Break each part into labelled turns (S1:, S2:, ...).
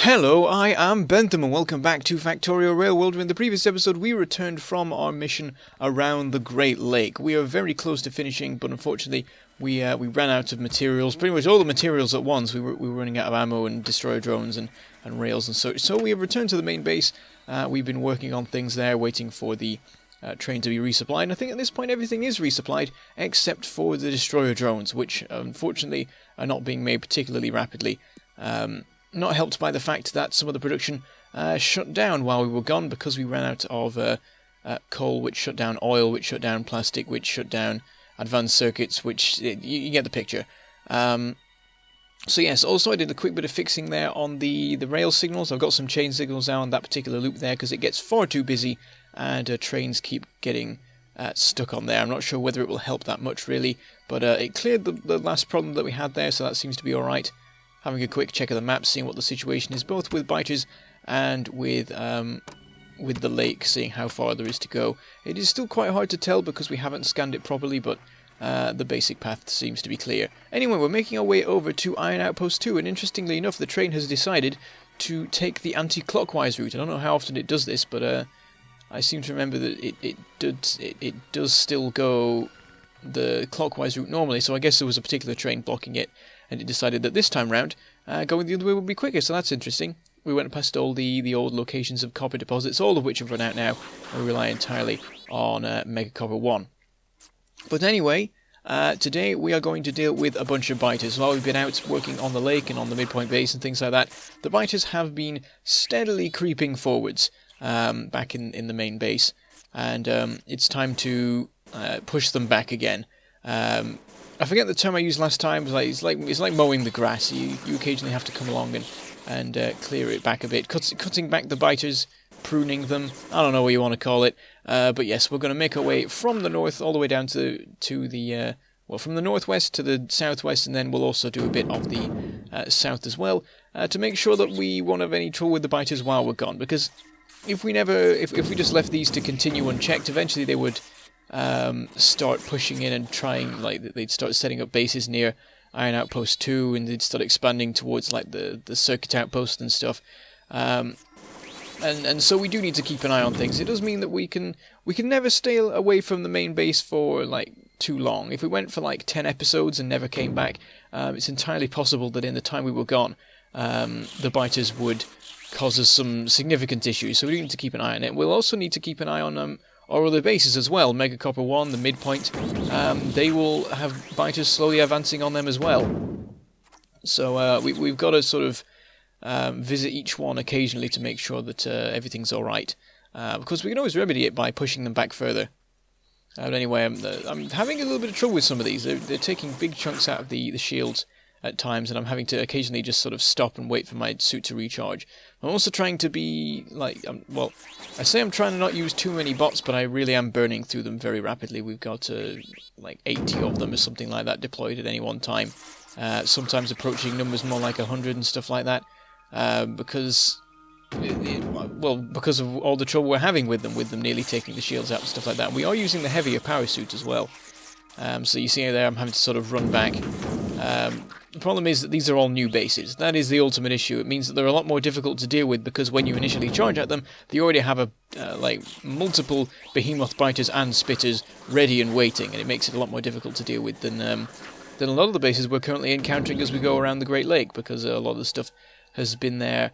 S1: Hello, I am Bentham and welcome back to Factorio Railworld. In the previous episode we returned from our mission around the Great Lake. We are very close to finishing, but unfortunately we ran out of materials, pretty much all the materials at once. We were running out of ammo and destroyer drones and rails and such. So we have returned to the main base. We've been working on things there, waiting for the train to be resupplied. And I think at this point everything is resupplied except for the destroyer drones, which unfortunately are not being made particularly rapidly. Not helped by the fact that some of the production shut down while we were gone because we ran out of coal, which shut down oil, which shut down plastic, which shut down advanced circuits, which you get the picture. So yes, also I did a quick bit of fixing there on the rail signals. I've got some chain signals now on that particular loop there because it gets far too busy and trains keep getting stuck on there. I'm not sure whether it will help that much really, but it cleared the last problem that we had there, so that seems to be alright. Having a quick check of the map, seeing what the situation is, both with biters and with the lake, seeing how far there is to go. It is still quite hard to tell because we haven't scanned it properly, but the basic path seems to be clear. Anyway, we're making our way over to Iron Outpost 2, and interestingly enough, the train has decided to take the anti-clockwise route. I don't know how often it does this, but I seem to remember that it does still go the clockwise route normally, so I guess there was a particular train blocking it, and it decided that this time round, going the other way would be quicker, so that's interesting. We went past all the old locations of copper deposits, all of which have run out now, and we rely entirely on Mega Copper 1. But anyway, today we are going to deal with a bunch of biters. While we've been out working on the lake and on the midpoint base and things like that, the biters have been steadily creeping forwards back in the main base, and it's time to push them back again. I forget the term I used last time. It's like mowing the grass. You occasionally have to come along and clear it back a bit, cutting back the biters, pruning them. I don't know what you want to call it. But yes, we're going to make our way from the north all the way down to the from the northwest to the southwest, and then we'll also do a bit of the south as well to make sure that we won't have any trouble with the biters while we're gone. Because if we just left these to continue unchecked, eventually they would start pushing in and trying, they'd start setting up bases near Iron Outpost 2, and they'd start expanding towards the circuit outpost and stuff. And so we do need to keep an eye on things. It does mean that we can never stay away from the main base for too long. If we went for 10 episodes and never came back, it's entirely possible that in the time we were gone, the biters would cause us some significant issues. So we need to keep an eye on it. We'll also need to keep an eye on our other bases as well. Mega Copper 1, the midpoint, they will have biters slowly advancing on them as well. So we've got to sort of visit each one occasionally to make sure that everything's alright. Because we can always remedy it by pushing them back further. But anyway, I'm having a little bit of trouble with some of these. They're taking big chunks out of the shields at times, and I'm having to occasionally just sort of stop and wait for my suit to recharge. I'm also trying to be, I say I'm trying to not use too many bots, but I really am burning through them very rapidly. We've got 80 of them or something like that deployed at any one time. Sometimes approaching numbers more like 100 and stuff like that, because of all the trouble we're having with them nearly taking the shields out and stuff like that. We are using the heavier power suit as well. So you see there I'm having to sort of run back. The problem is that these are all new bases. That is the ultimate issue. It means that they're a lot more difficult to deal with because when you initially charge at them, they already have multiple behemoth biters and spitters ready and waiting, and it makes it a lot more difficult to deal with than a lot of the bases we're currently encountering as we go around the Great Lake, because a lot of the stuff has been there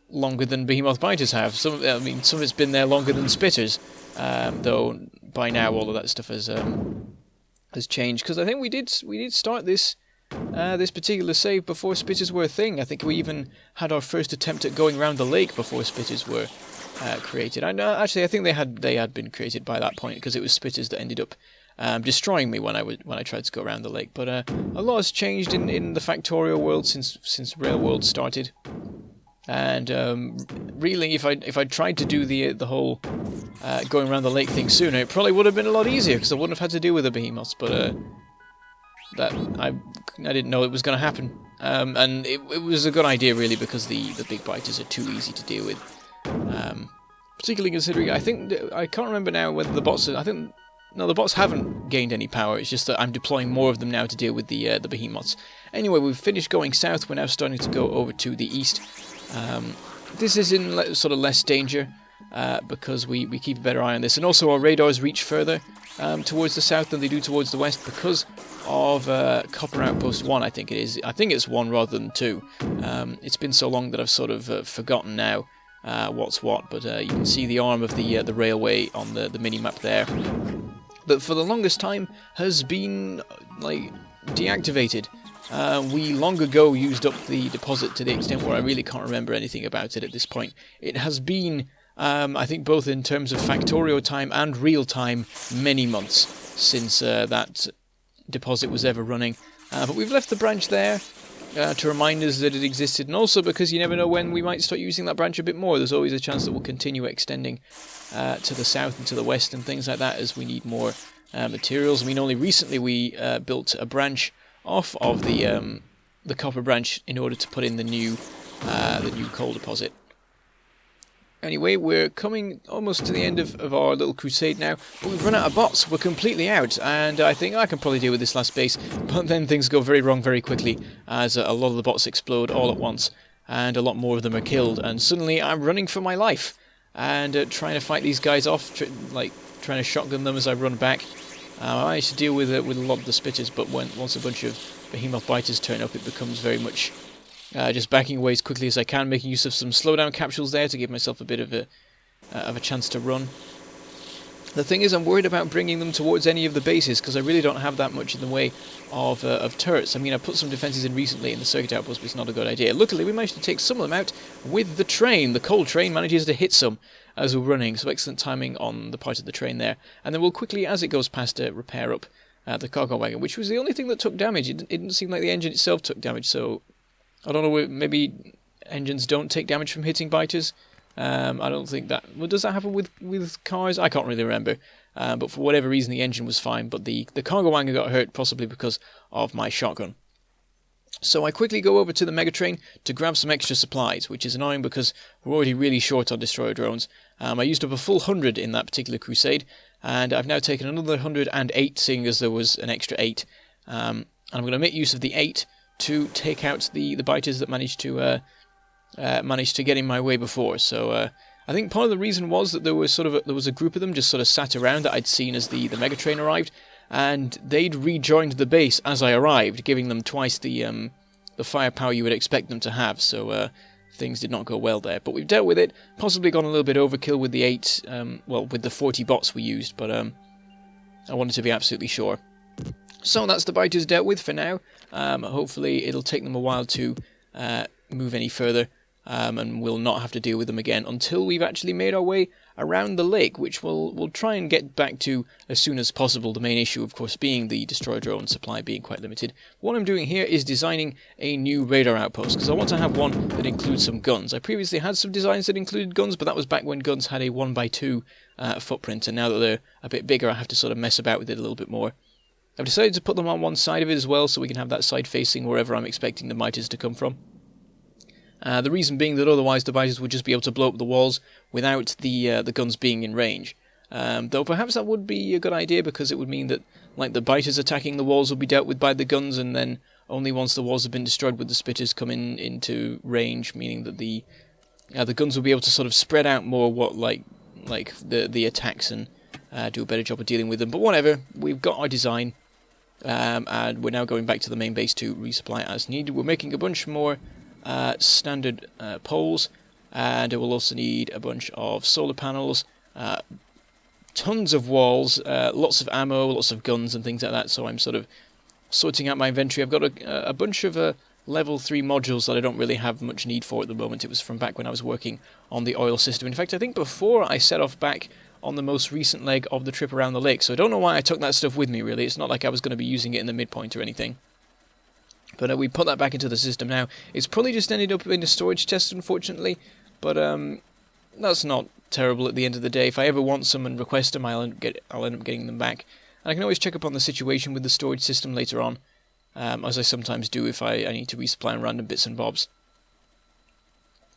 S1: longer than behemoth biters have. Some of it's been there longer than spitters, though by now all of that stuff has changed. Because I think we did start this particular save before spitters were a thing. I think we even had our first attempt at going around the lake before spitters were created. Actually, I think they had been created by that point, because it was spitters that ended up destroying me when I tried to go around the lake. But a lot has changed in the Factorio world since Railworld started. And really, if I tried to do the whole going around the lake thing sooner, it probably would have been a lot easier, because I wouldn't have had to deal with the behemoths. But that I didn't know it was going to happen, and it was a good idea really, because the big biters are too easy to deal with. Particularly considering I can't remember now whether the bots. I think No, the bots haven't gained any power. It's just that I'm deploying more of them now to deal with the behemoths. Anyway, we've finished going south. We're now starting to go over to the east. This is in sort of less danger because we keep a better eye on this. And also our radars reach further towards the south than they do towards the west because of Copper Outpost 1, I think it is. I think it's 1 rather than 2. It's been so long that I've sort of forgotten now what's what. But you can see the arm of the railway on the mini-map there. That for the longest time has been like deactivated. We long ago used up the deposit to the extent where I really can't remember anything about it at this point. It has been, I think both in terms of Factorio time and real time, many months since that deposit was ever running. But we've left the branch there to remind us that it existed, and also because you never know when we might start using that branch a bit more. There's always a chance that we'll continue extending to the south and to the west and things like that as we need more materials. I mean, only recently we built a branch off of the copper branch in order to put in the new coal deposit. Anyway, we're coming almost to the end of our little crusade now, but we've run out of bots. We're completely out, and I think I can probably deal with this last base, but then things go very wrong very quickly as a lot of the bots explode all at once, and a lot more of them are killed, and suddenly I'm running for my life, and trying to fight these guys off, trying to shotgun them as I run back. I managed to deal with a lot of the spitters, but once a bunch of behemoth biters turn up, it becomes very much just backing away as quickly as I can, making use of some slowdown capsules there to give myself a bit of a chance to run. The thing is, I'm worried about bringing them towards any of the bases because I really don't have that much in the way of turrets. I mean, I put some defences in recently in the circuit outpost, but it's not a good idea. Luckily, we managed to take some of them out with the train. The coal train manages to hit some as we're running, so excellent timing on the part of the train there. And then we'll quickly, as it goes past, repair up the cargo wagon, which was the only thing that took damage. It didn't seem like the engine itself took damage, so I don't know, maybe engines don't take damage from hitting biters. I don't think that... Well, does that happen with cars? I can't really remember. But for whatever reason, the engine was fine, but the cargo wagon got hurt, possibly because of my shotgun. So I quickly go over to the Megatrain to grab some extra supplies, which is annoying because we're already really short on destroyer drones. I used up a full 100 in that particular crusade, and I've now taken another 108, seeing as there was an extra 8. And I'm going to make use of the 8 to take out the biters that managed to get in my way before. So I think part of the reason was that there was a group of them just sort of sat around that I'd seen as the Megatrain arrived, and they'd rejoined the base as I arrived, giving them twice the firepower you would expect them to have. So things did not go well there, but we've dealt with it. Possibly gone a little bit overkill with the 8, with the 40 bots we used, but I wanted to be absolutely sure. So that's the biters dealt with for now. Hopefully it'll take them a while to move any further, and we'll not have to deal with them again until we've actually made our way around the lake, which we'll try and get back to as soon as possible. The main issue, of course, being the destroyer drone supply being quite limited. What I'm doing here is designing a new radar outpost, because I want to have one that includes some guns. I previously had some designs that included guns, but that was back when guns had a 1x2 footprint, and now that they're a bit bigger, I have to sort of mess about with it a little bit more. I've decided to put them on one side of it as well, so we can have that side facing wherever I'm expecting the biters to come from. The reason being that otherwise the biters would just be able to blow up the walls without the guns being in range. Though perhaps that would be a good idea, because it would mean that like the biters attacking the walls will be dealt with by the guns, and then only once the walls have been destroyed would the spitters come into range, meaning that the guns will be able to sort of spread out more the attacks and do a better job of dealing with them. But whatever, we've got our design. And we're now going back to the main base to resupply as needed. We're making a bunch more standard poles, and we'll also need a bunch of solar panels, tons of walls, lots of ammo, lots of guns and things like that. So I'm sort of sorting out my inventory. I've got a bunch of level 3 modules that I don't really have much need for at the moment. It was from back when I was working on the oil system. In fact, I think before I set off back on the most recent leg of the trip around the lake, so I don't know why I took that stuff with me, really. It's not like I was going to be using it in the midpoint or anything. But we put that back into the system now. It's probably just ended up in a storage chest, unfortunately, but that's not terrible at the end of the day. If I ever want some and request them, I'll end up getting them back. And I can always check up on the situation with the storage system later on, as I sometimes do if I need to resupply on random bits and bobs.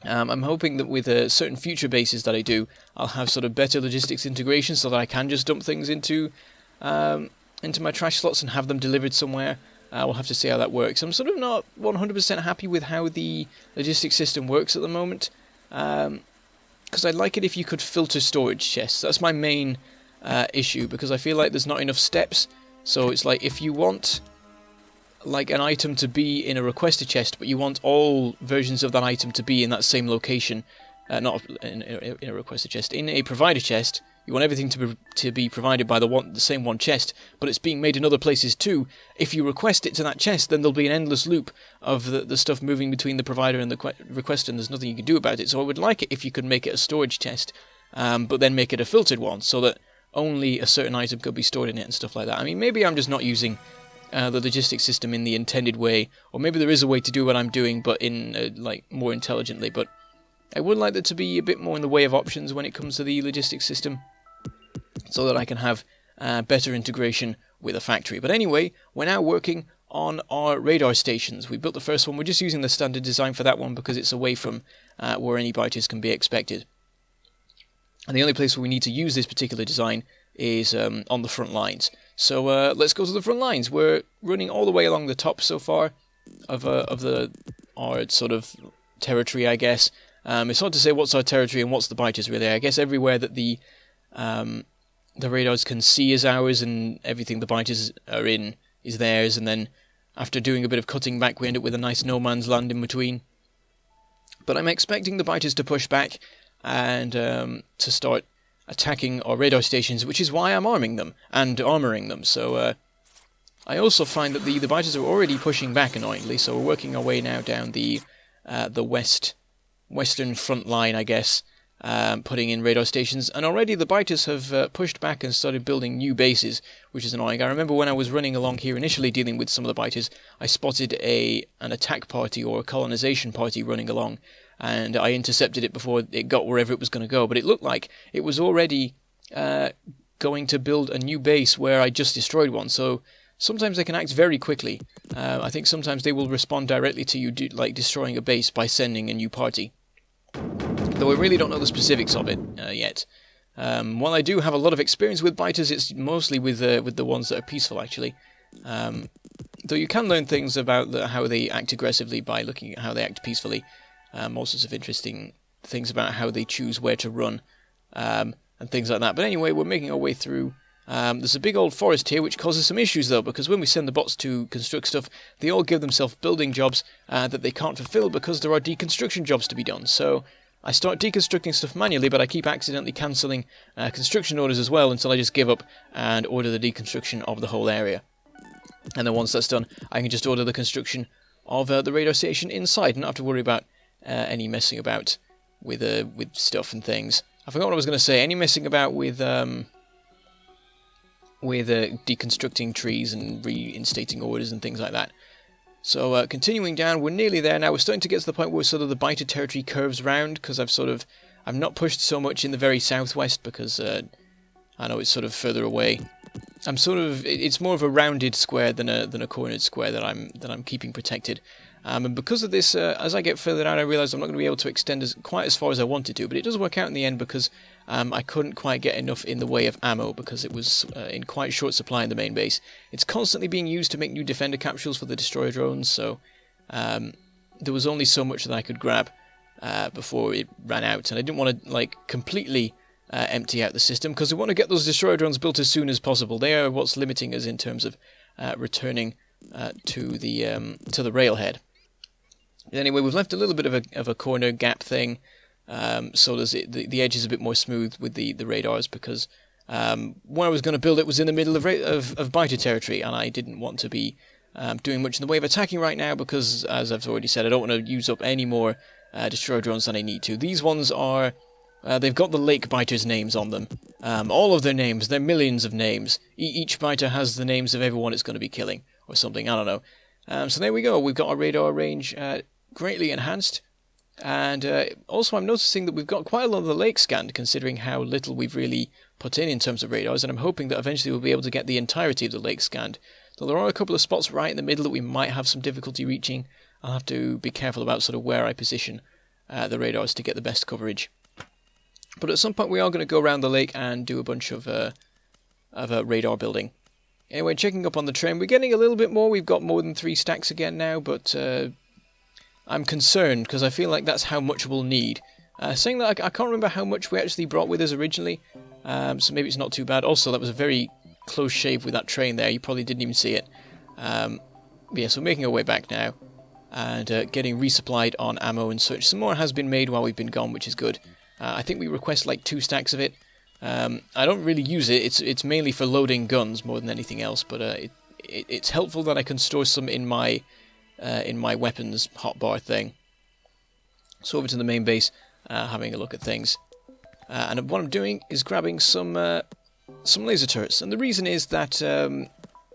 S1: I'm hoping that with certain future bases that I do, I'll have sort of better logistics integration so that I can just dump things into into my trash slots and have them delivered somewhere. We'll have to see how that works. I'm sort of not 100% happy with how the logistics system works at the moment, because I'd like it if you could filter storage chests. That's my main issue, because I feel like there's not enough steps. So it's like, if you want like an item to be in a requested chest, but you want all versions of that item to be in that same location, not in a requested chest, in a provider chest, you want everything to be provided by the same one chest, but it's being made in other places too. If you request it to that chest, then there'll be an endless loop of the stuff moving between the provider and the requester, and there's nothing you can do about it. So I would like it if you could make it a storage chest, but then make it a filtered one, so that only a certain item could be stored in it and stuff like that. I mean, maybe I'm just not using the logistics system in the intended way, or maybe there is a way to do what I'm doing, but in like more intelligently. But I would like there to be a bit more in the way of options when it comes to the logistics system, so that I can have better integration with a factory. But anyway, we're now working on our radar stations. We built the first one. We're just using the standard design for that one because it's away from where any biters can be expected. And the only place where we need to use this particular design is on the front lines. So let's go to the front lines. We're running all the way along the top so far of our sort of territory, I guess. It's hard to say what's our territory and what's the biters, really. I guess everywhere that the radars can see is ours, and everything the biters are in is theirs, and then after doing a bit of cutting back we end up with a nice no man's land in between. But I'm expecting the biters to push back and to start attacking our radar stations, which is why I'm arming them and armouring them. So I also find that the biters are already pushing back annoyingly, so we're working our way now down the western front line, I guess, putting in radar stations, and already the biters have pushed back and started building new bases, which is annoying. I remember when I was running along here initially dealing with some of the biters, I spotted an attack party or a colonization party running along, and I intercepted it before it got wherever it was going to go, but it looked like it was already going to build a new base where I just destroyed one. So sometimes they can act very quickly. I think sometimes they will respond directly to you, like destroying a base by sending a new party. Though I really don't know the specifics of it yet. While I do have a lot of experience with biters, it's mostly with the ones that are peaceful, actually. Though you can learn things about how they act aggressively by looking at how they act peacefully. All sorts of interesting things about how they choose where to run, and things like that. But anyway, we're making our way through. There's a big old forest here, which causes some issues, though, because when we send the bots to construct stuff, they all give themselves building jobs that they can't fulfill because there are deconstruction jobs to be done. So I start deconstructing stuff manually, but I keep accidentally cancelling construction orders as well until I just give up and order the deconstruction of the whole area. And then once that's done, I can just order the construction of the radar station inside and not have to worry about any messing about with stuff and things. I forgot what I was going to say. Any messing about with deconstructing trees and reinstating orders and things like that. So continuing down, we're nearly there now. We're starting to get to the point where sort of the biter territory curves round, because I've not pushed so much in the very southwest because I know it's sort of further away. It's more of a rounded square than a cornered square that I'm keeping protected. And because of this, as I get further down, I realise I'm not going to be able to extend quite as far as I wanted to, but it does work out in the end because I couldn't quite get enough in the way of ammo because it was in quite short supply in the main base. It's constantly being used to make new defender capsules for the destroyer drones, so there was only so much that I could grab before it ran out, and I didn't want to completely empty out the system because we want to get those destroyer drones built as soon as possible. They are what's limiting us in terms of returning to the railhead. Anyway, we've left a little bit of a corner gap thing, so the edge is a bit more smooth with the radars because where I was going to build it was in the middle of biter territory, and I didn't want to be doing much in the way of attacking right now because, as I've already said, I don't want to use up any more destroyer drones than I need to. These ones are they've got the lake biters' names on them, all of their names. They're millions of names. Each biter has the names of everyone it's going to be killing or something. I don't know. So there we go. We've got our radar range greatly enhanced, and also I'm noticing that we've got quite a lot of the lake scanned considering how little we've really put in terms of radars, and I'm hoping that eventually we'll be able to get the entirety of the lake scanned. Though there are a couple of spots right in the middle that we might have some difficulty reaching. I'll have to be careful about sort of where I position the radars to get the best coverage. But at some point we are going to go around the lake and do a bunch of radar building. Anyway, checking up on the train, we're getting a little bit more. We've got more than 3 stacks again now, but I'm concerned because I feel like that's how much we'll need. Saying that, I can't remember how much we actually brought with us originally, so maybe it's not too bad. Also, that was a very close shave with that train there. You probably didn't even see it. Yeah, so we're making our way back now, and getting resupplied on ammo and such. Some more has been made while we've been gone, which is good. I think we request like 2 stacks of it. I don't really use it. It's mainly for loading guns more than anything else, but it's helpful that I can store some in my weapons hotbar thing. So over to the main base, having a look at things, and what I'm doing is grabbing some laser turrets, and the reason is that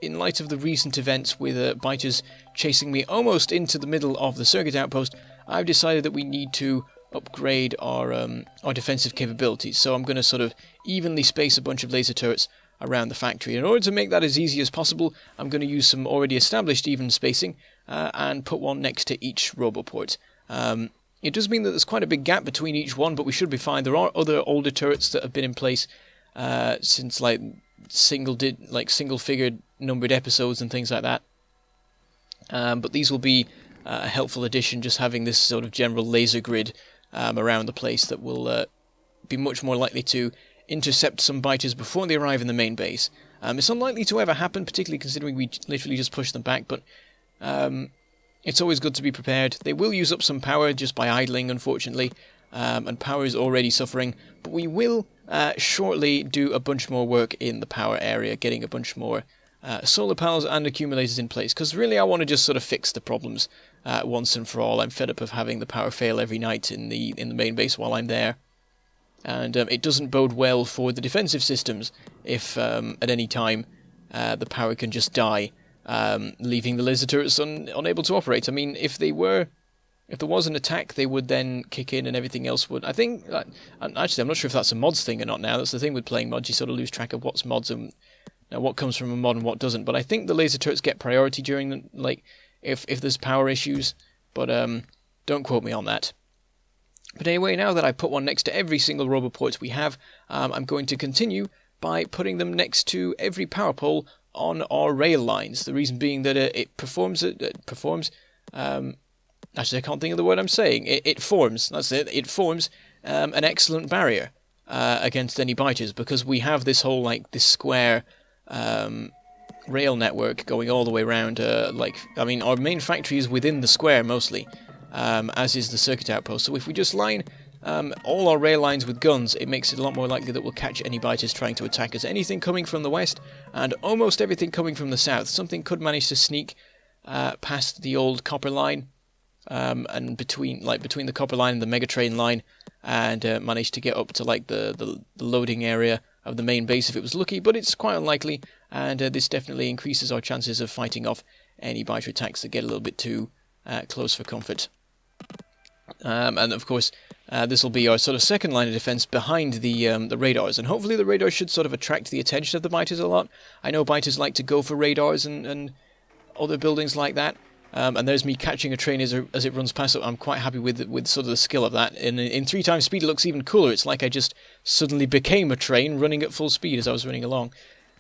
S1: in light of the recent events with biters chasing me almost into the middle of the circuit outpost, I've decided that we need to upgrade our defensive capabilities. So I'm going to sort of evenly space a bunch of laser turrets around the factory. In order to make that as easy as possible, I'm going to use some already established even spacing and put one next to each roboport. It does mean that there's quite a big gap between each one, but we should be fine. There are other older turrets that have been in place since like single-figured numbered episodes and things like that. But these will be a helpful addition, just having this sort of general laser grid around the place that will be much more likely to intercept some biters before they arrive in the main base. It's unlikely to ever happen, particularly considering we literally just push them back, but it's always good to be prepared. They will use up some power just by idling, unfortunately, and power is already suffering, but we will shortly do a bunch more work in the power area, getting a bunch more solar panels and accumulators in place, because really I want to just sort of fix the problems once and for all. I'm fed up of having the power fail every night in the main base while I'm there, and it doesn't bode well for the defensive systems if at any time the power can just die, leaving the laser turrets unable to operate. I mean, if there was an attack, they would then kick in and everything else would. I think, actually, I'm not sure if that's a mods thing or not now. That's the thing with playing mods, you sort of lose track of what's mods and what comes from a mod and what doesn't. But I think the laser turrets get priority during if there's power issues, but don't quote me on that. But anyway, now that I put one next to every single roboport we have, I'm going to continue by putting them next to every power pole on our rail lines. The reason being that it performs. Actually, I can't think of the word I'm saying. It forms. That's it. It forms an excellent barrier against any biters, because we have this whole this square rail network going all the way around. Our main factory is within the square mostly, as is the circuit outpost. So if we just line all our rail lines with guns, it makes it a lot more likely that we'll catch any biters trying to attack us. Anything coming from the west and almost everything coming from the south. Something could manage to sneak past the old copper line, and between the copper line and the mega train line, and manage to get up to the loading area of the main base if it was lucky, but it's quite unlikely, and this definitely increases our chances of fighting off any biter attacks that get a little bit too close for comfort. And of course, this will be our sort of second line of defense behind the radars, and hopefully the radars should sort of attract the attention of the biters a lot. I know biters like to go for radars and other buildings like that. And there's me catching a train as it runs past. I'm quite happy with sort of the skill of that. In 3 times speed, it looks even cooler. It's like I just suddenly became a train running at full speed as I was running along.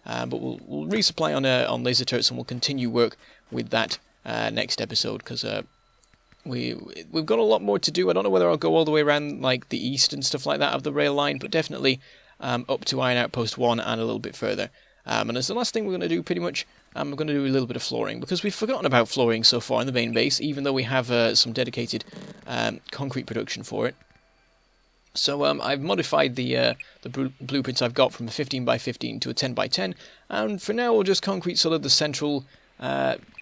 S1: But we'll resupply on laser turrets, and we'll continue work with that next episode, because we've got a lot more to do. I don't know whether I'll go all the way around the east and stuff like that of the rail line, but definitely up to Iron Outpost 1 and a little bit further. And as the last thing we're going to do, pretty much, I'm going to do a little bit of flooring, because we've forgotten about flooring so far in the main base, even though we have some dedicated concrete production for it. So I've modified the blueprints I've got from a 15 by 15 to a 10 by 10, and for now we'll just concrete sort of the central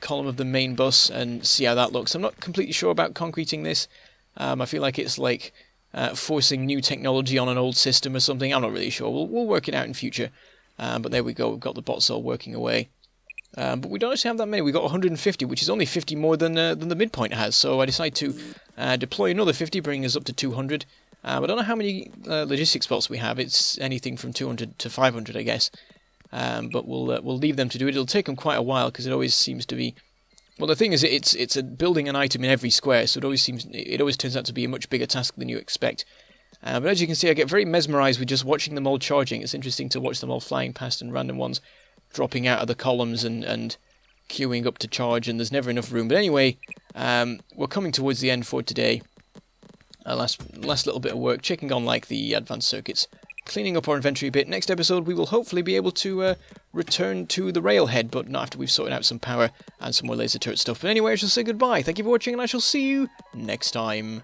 S1: column of the main bus and see how that looks. I'm not completely sure about concreting this. I feel like it's forcing new technology on an old system or something. I'm not really sure. We'll work it out in future. But there we go, we've got the bots all working away. But we don't actually have that many. We've got 150, which is only 50 more than the midpoint has. So I decided to deploy another 50, bringing us up to 200. I don't know how many logistics bots we have. It's anything from 200 to 500, I guess. But we'll leave them to do it. It'll take them quite a while, because it always seems to be... Well, the thing is, it's a building an item in every square, so it always turns out to be a much bigger task than you expect. But as you can see, I get very mesmerised with just watching them all charging. It's interesting to watch them all flying past and random ones dropping out of the columns and queuing up to charge, and there's never enough room. But anyway, we're coming towards the end for today. Last little bit of work, checking on like the advanced circuits, cleaning up our inventory a bit. Next episode, we will hopefully be able to return to the railhead, but not after we've sorted out some power and some more laser turret stuff. But anyway, I shall say goodbye. Thank you for watching, and I shall see you next time.